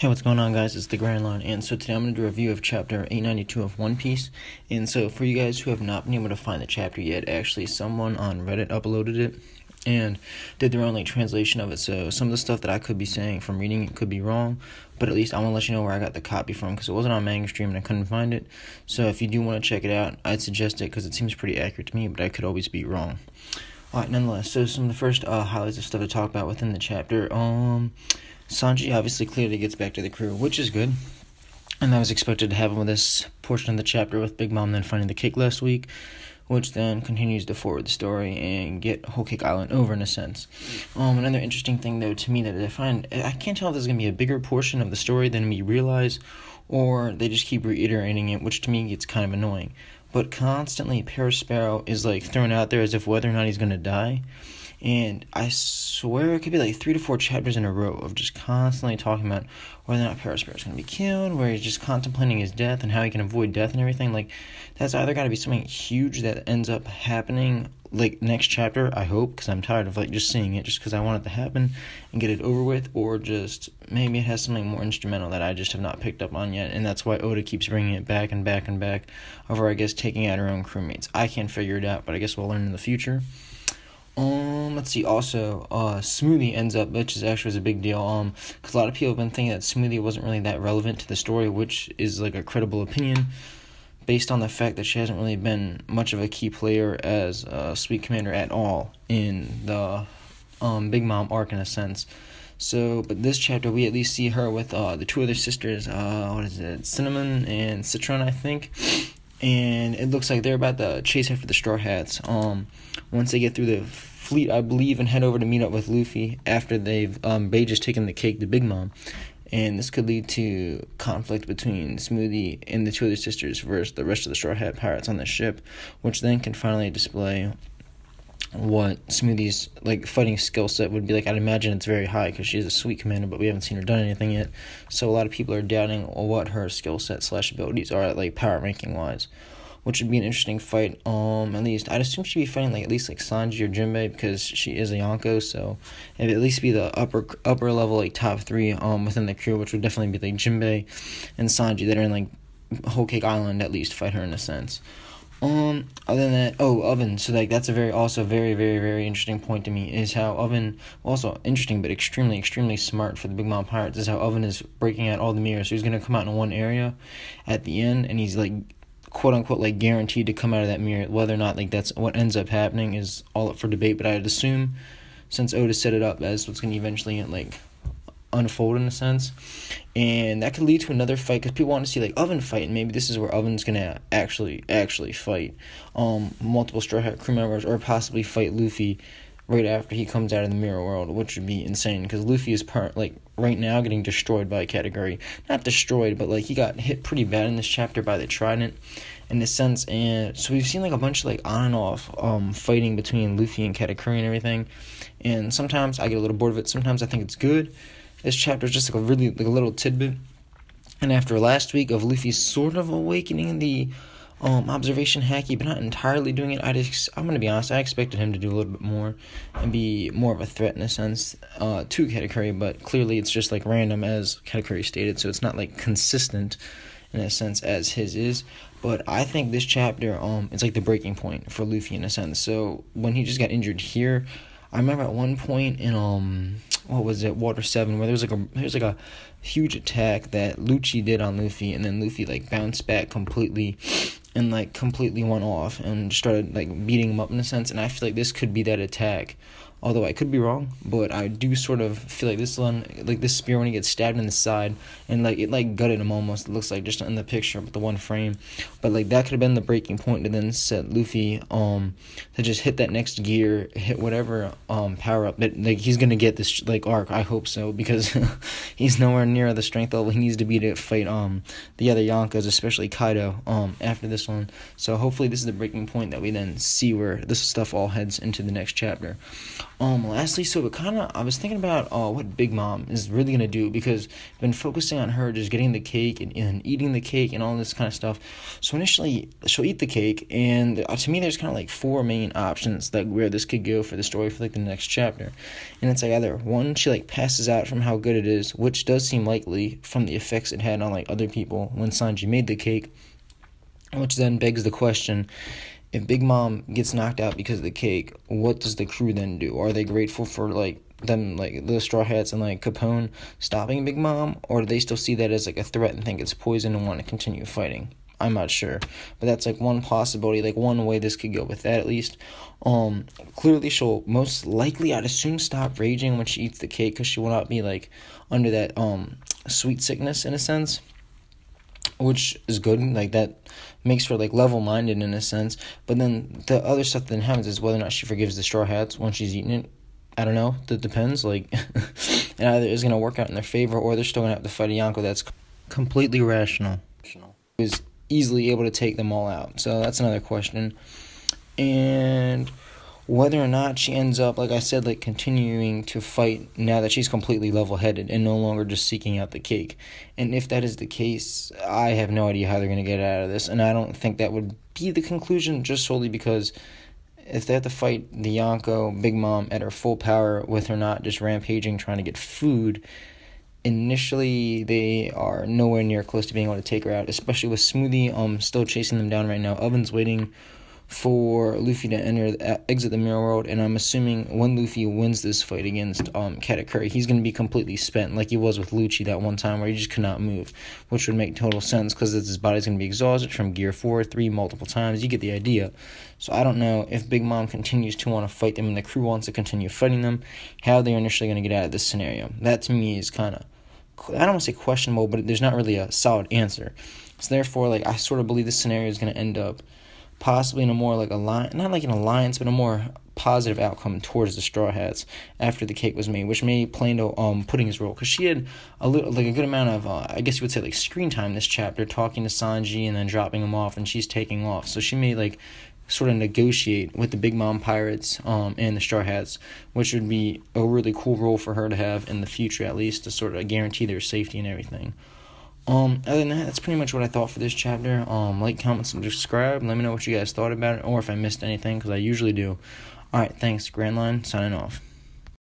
Hey, what's going on, guys? It's the Grand Line, and so today I'm going to do a review of chapter 892 of One Piece. And so for you guys who have not been able to find the chapter yet, actually someone on Reddit uploaded it and did their own translation of it. So some of the stuff that I could be saying from reading it could be wrong, but at least I want to let you know where I got the copy from because it wasn't on Manga Stream and I couldn't find it. So if you do want to check it out, I'd suggest it because it seems pretty accurate to me, but I could always be wrong. Alright, nonetheless, so some of the first highlights of stuff to talk about within the chapter. Sanji obviously clearly gets back to the crew, which is good. And that was expected to happen with this portion of the chapter with Big Mom then finding the cake last week, which then continues to forward the story and get Whole Cake Island over in a sense. Another interesting thing, though, to me that I can't tell if there's going to be a bigger portion of the story than we realize, or they just keep reiterating it, which to me gets kind of annoying. But constantly, Paris Sparrow is thrown out there as if whether or not he's going to die. And I swear it could be 3 to 4 chapters in a row of just constantly talking about whether or not Paris Sparrow's going to be killed, where he's just contemplating his death and how he can avoid death and everything. That's either got to be something huge that ends up happening, next chapter, I hope, because I'm tired of, just seeing it just because I want it to happen and get it over with, or just maybe it has something more instrumental that I just have not picked up on yet, and that's why Oda keeps bringing it back and back and back over, I guess, taking out her own crewmates. I can't figure it out, but I guess we'll learn in the future. Let's see, also, Smoothie ends up, which is actually a big deal, because a lot of people have been thinking that Smoothie wasn't really that relevant to the story, which is, a credible opinion, based on the fact that she hasn't really been much of a key player as Sweet Commander at all in the, Big Mom arc, in a sense. So, but this chapter, we at least see her with, the two other sisters, Cinnamon and Citron, I think, and it looks like they're about to chase after the Straw Hats, once they get through the fleet, I believe, and head over to meet up with Luffy after they've Beige has taken the cake to Big Mom. And this could lead to conflict between Smoothie and the two other sisters versus the rest of the Straw Hat pirates on the ship, which then can finally display what Smoothie's fighting skill set would be like. I'd imagine it's very high because she's a Sweet Commander, but we haven't seen her done anything yet. So a lot of people are doubting what her skill set / abilities are power ranking wise, which would be an interesting fight. At least I'd assume she'd be fighting at least Sanji or Jinbei because she is a Yonko, so it'd at least be the upper level top 3 within the crew, which would definitely be Jinbei and Sanji that are in Whole Cake Island, at least fight her in a sense. Other than that, Oven. So that's a very very very interesting point to me, is how Oven, also interesting but extremely extremely smart for the Big Mom Pirates, is how Oven is breaking out all the mirrors. So he's gonna come out in one area at the end, and he's quote unquote guaranteed to come out of that mirror. Whether or not that's what ends up happening is all up for debate, but I'd assume, since Oda set it up as what's gonna eventually unfold in a sense, and that could lead to another fight because people want to see Oven fight, and maybe this is where Oven's gonna actually fight multiple Straw Hat crew members, or possibly fight Luffy right after he comes out of the mirror world, which would be insane because Luffy is right now getting destroyed by a category. Not destroyed, but he got hit pretty bad in this chapter by the Trident in a sense. And so we've seen a bunch of on and off fighting between Luffy and Katakuri and everything, and sometimes I get a little bored of it, sometimes I think it's good. This chapter is just a really a little tidbit, and after last week of Luffy sort of awakening the observation haki, but not entirely doing it, I'm going to be honest, I expected him to do a little bit more and be more of a threat in a sense to Katakuri, but clearly it's just random, as Katakuri stated, so it's not consistent in a sense as his is. But I think this chapter it's the breaking point for Luffy in a sense. So when he just got injured here, I remember at one point in Water 7, where there was a huge attack that Lucci did on Luffy, and then Luffy bounced back completely and completely went off and started beating him up in a sense. And I feel this could be that attack, although I could be wrong, but I do sort of feel this one, this spear, when he gets stabbed in the side and it gutted him almost, it looks just in the picture with the one frame, but that could have been the breaking point to then set Luffy to just hit that next gear, hit whatever power up that he's gonna get this arc. I hope so, because he's nowhere near the strength level he needs to be to fight the other Yonkos, especially Kaido after this one. So hopefully this is the breaking point that we then see where this stuff all heads into the next chapter. Lastly, so I was thinking about what Big Mom is really gonna do, because I've been focusing on her just getting the cake and eating the cake and all this kind of stuff. So initially, she'll eat the cake, and to me, there's kind of like four main options that where this could go for the story for like the next chapter, and it's like either one, she like passes out from how good it is, which does seem likely from the effects it had on like other people when Sanji made the cake, which then begs the question: if Big Mom gets knocked out because of the cake, what does the crew then do? Are they grateful for like them, like the Straw Hats and like Capone stopping Big Mom, or do they still see that as like a threat and think it's poison and want to continue fighting? I'm not sure, but that's like one possibility, like one way this could go with that at least. Clearly she'll most likely, I'd assume, stop raging when she eats the cake, because she will not be like under that sweet sickness in a sense, which is good. Like that makes her like level-minded in a sense. But then the other stuff that then happens is whether or not she forgives the Straw Hats when she's eating it. I don't know. That depends. Like, and either it's gonna work out in their favor, or they're still gonna have to fight a Yonko that's completely rational, who's easily able to take them all out. So that's another question. And whether or not she ends up, like I said, like continuing to fight now that she's completely level-headed and no longer just seeking out the cake. And if that is the case, I have no idea how they're going to get out of this, and I don't think that would be the conclusion, just solely because if they have to fight the Yonko, Big Mom, at her full power with her not just rampaging trying to get food, initially they are nowhere near close to being able to take her out, especially with Smoothie still chasing them down right now. Oven's waiting for Luffy to exit the Mirror World, and I'm assuming when Luffy wins this fight against Katakuri, he's going to be completely spent, like he was with Lucci that one time where he just could not move, which would make total sense because his body's going to be exhausted from Gear 4, 3 multiple times. You get the idea. So I don't know if Big Mom continues to want to fight them and the crew wants to continue fighting them, how they're initially going to get out of this scenario. That to me is kind of, I don't want to say questionable, but there's not really a solid answer. So therefore, like, I sort of believe this scenario is going to end up possibly in a more like not like an alliance, but a more positive outcome towards the Straw Hats after the cake was made, which may play into Pudding's role, because she had a good amount of I guess you would say like screen time this chapter, talking to Sanji and then dropping him off, and she's taking off, so she may like sort of negotiate with the Big Mom pirates and the Straw Hats, which would be a really cool role for her to have in the future, at least, to sort of guarantee their safety and everything. Other than that, that's pretty much what I thought for this chapter. Like, comment, subscribe, let me know what you guys thought about it, or if I missed anything, because I usually do. Alright, thanks, Grand Line, signing off.